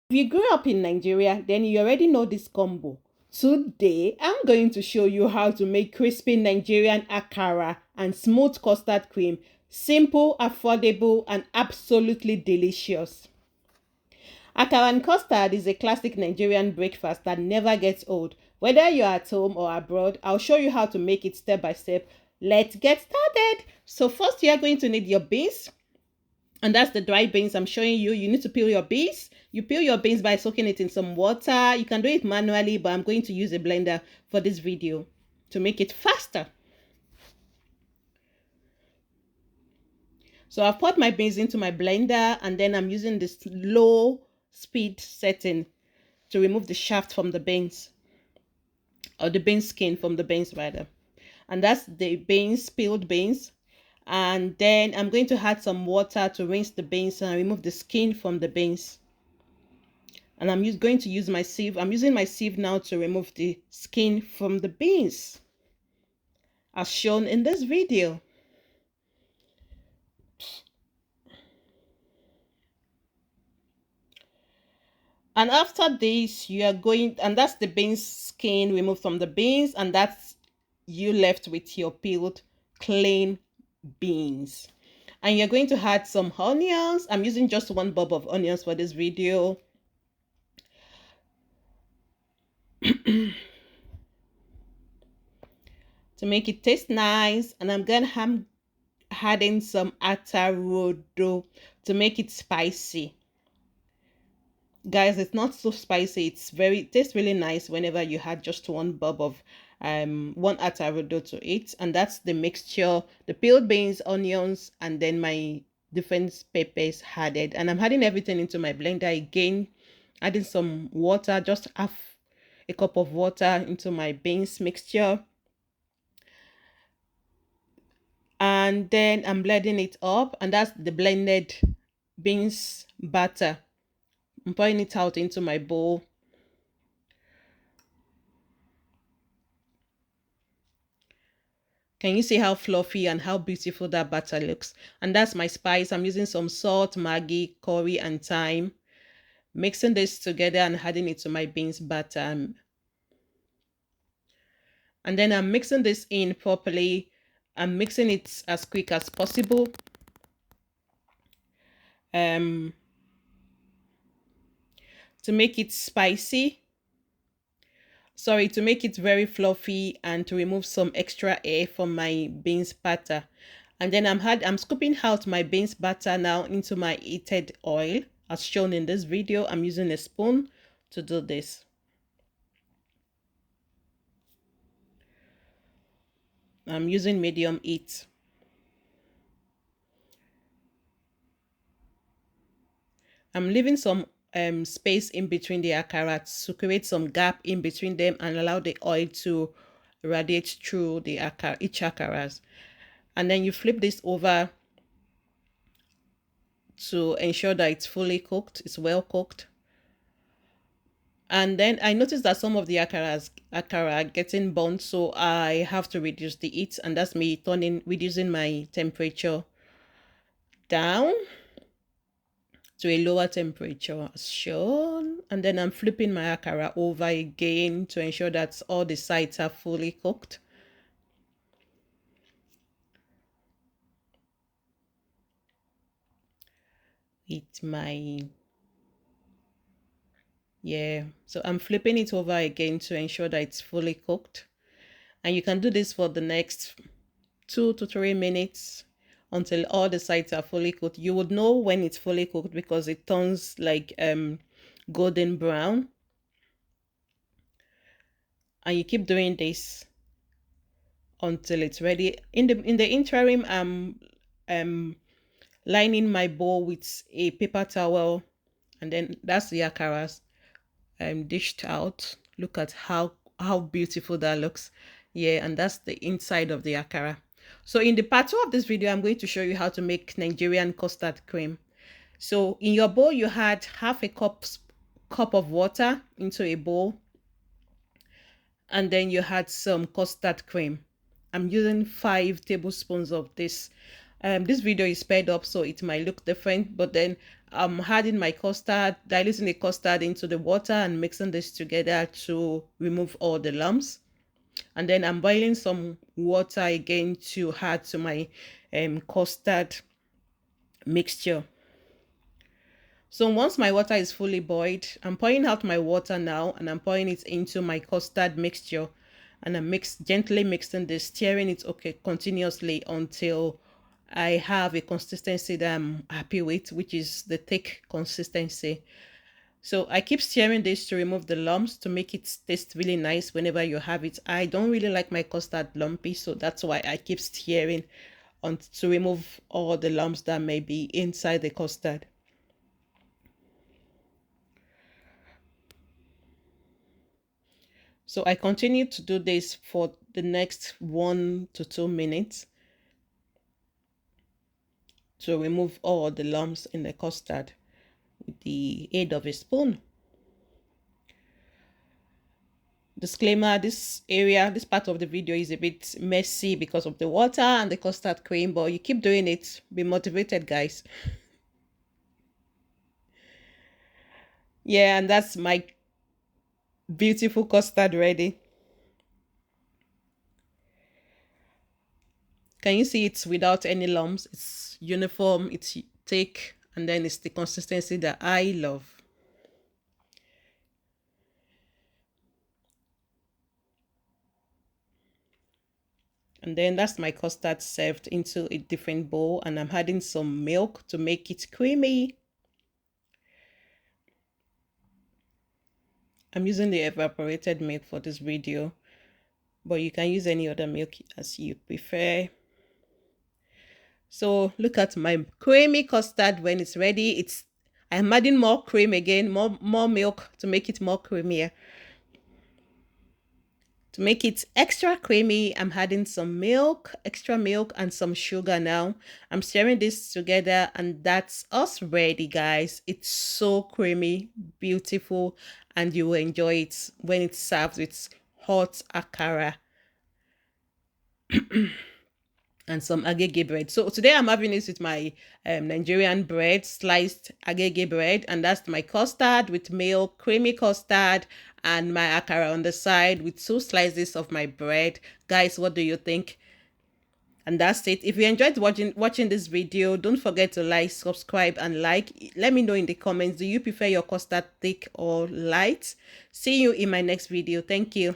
If you grew up in Nigeria, then you already know this combo. Today, I'm going to show you how to make crispy Nigerian akara and smooth custard cream. Simple, affordable, and absolutely delicious. Akara and custard is a classic Nigerian breakfast that never gets old. Whether you're at home or abroad, I'll show you how to make it step by step. Let's get started. So first, you are going to need your beans, and that's the dry beans I'm showing you. You need to peel your beans. You peel your beans by soaking it in some water. You can do it manually, but I'm going to use a blender for this video to make it faster. So I've poured my beans into my blender, and then I'm using this low speed setting to remove the shaft from the beans, or the bean skin from the beans rather. And that's the beans, peeled beans. And then I'm going to add some water to rinse the beans and remove the skin from the beans. And I'm going to use my sieve. I'm using my sieve now to remove the skin from the beans, as shown in this video. And after this, you are going, and that's the beans skin removed from the beans, and that's you left with your peeled clean beans. And you're going to add some onions. I'm using just one bulb of onions for this video. To make it taste nice. And I'm adding some atarodo to make it spicy. Guys, it's not so spicy. It tastes really nice whenever you add just one bulb of one atarodo to it. And that's the mixture, the peeled beans, onions, and then my different peppers added. And I'm adding everything into my blender again, adding some water, just half a cup of water into my beans mixture. And then I'm blending it up, and that's the blended beans batter. I'm pouring it out into my bowl. Can you see how fluffy and how beautiful that batter looks? And that's my spice. I'm using some salt, Maggi, curry, and thyme. Mixing this together and adding it to my beans batter. And then I'm mixing this in properly. I'm mixing it as quick as possible. To make it spicy. Sorry, to make it very fluffy and to remove some extra air from my beans batter. And then I'm scooping out my beans batter now into my heated oil. As shown in this video, I'm using a spoon to do this. I'm using medium heat. I'm leaving some space in between the akara to create some gap in between them and allow the oil to radiate through the each akaras. And then you flip this over to ensure that it's fully cooked, it's well cooked. And then I noticed that some of the akara are getting burnt, so I have to reduce the heat, and that's me reducing my temperature down to a lower temperature as shown. And then I'm flipping my akara over again to ensure that all the sides are fully cooked. With my so I'm flipping it over again to ensure that it's fully cooked. And you can do this for the next 2 to 3 minutes until all the sides are fully cooked. You would know when it's fully cooked because it turns like golden brown. And you keep doing this until it's ready. In the interim, I'm lining my bowl with a paper towel, and then that's the akaras dished out. Look at how beautiful that looks. And that's the inside of the akara. So in the part 2 of this video, I'm going to show you how to make Nigerian custard cream. So in your bowl, you had half a cup of water into a bowl, and then you had some custard cream. I'm using 5 tablespoons of this. This video is sped up, so it might look different, but then I'm adding my custard, diluting the custard into the water and mixing this together to remove all the lumps. And then I'm boiling some water again to add to my custard mixture. So once my water is fully boiled, I'm pouring out my water now, and I'm pouring it into my custard mixture, and I'm gently mixing this, stirring it continuously until I have a consistency that I'm happy with, which is the thick consistency. So I keep stirring this to remove the lumps, to make it taste really nice whenever you have it. I don't really like my custard lumpy, so that's why I keep stirring to remove all the lumps that may be inside the custard. So I continue to do this for the next 1 to 2 minutes to remove all the lumps in the custard with the aid of a spoon. Disclaimer, this part of the video is a bit messy because of the water and the custard cream, but you keep doing it. Be motivated, guys. Yeah, and that's my beautiful custard ready. Can you see it's without any lumps? It's uniform, it's thick, and then it's the consistency that I love. And then that's my custard served into a different bowl, and I'm adding some milk to make it creamy. I'm using the evaporated milk for this video, but you can use any other milk as you prefer. So look at my creamy custard when it's ready. I'm adding more cream again, more milk to make it more creamier. To make it extra creamy, I'm adding some milk, extra milk, and some sugar now. I'm stirring this together, and that's us ready, guys. It's so creamy, beautiful, and you will enjoy it when it's served with hot akara and some agege bread. So today I'm having this with my Nigerian bread, sliced agege bread, and that's my custard with milk, creamy custard, and my akara on the side with 2 slices of my bread. Guys, what do you think? And that's it. If you enjoyed watching this video, don't forget to like, subscribe, and like. Let me know in the comments, do you prefer your custard thick or light? See you in my next video. Thank you.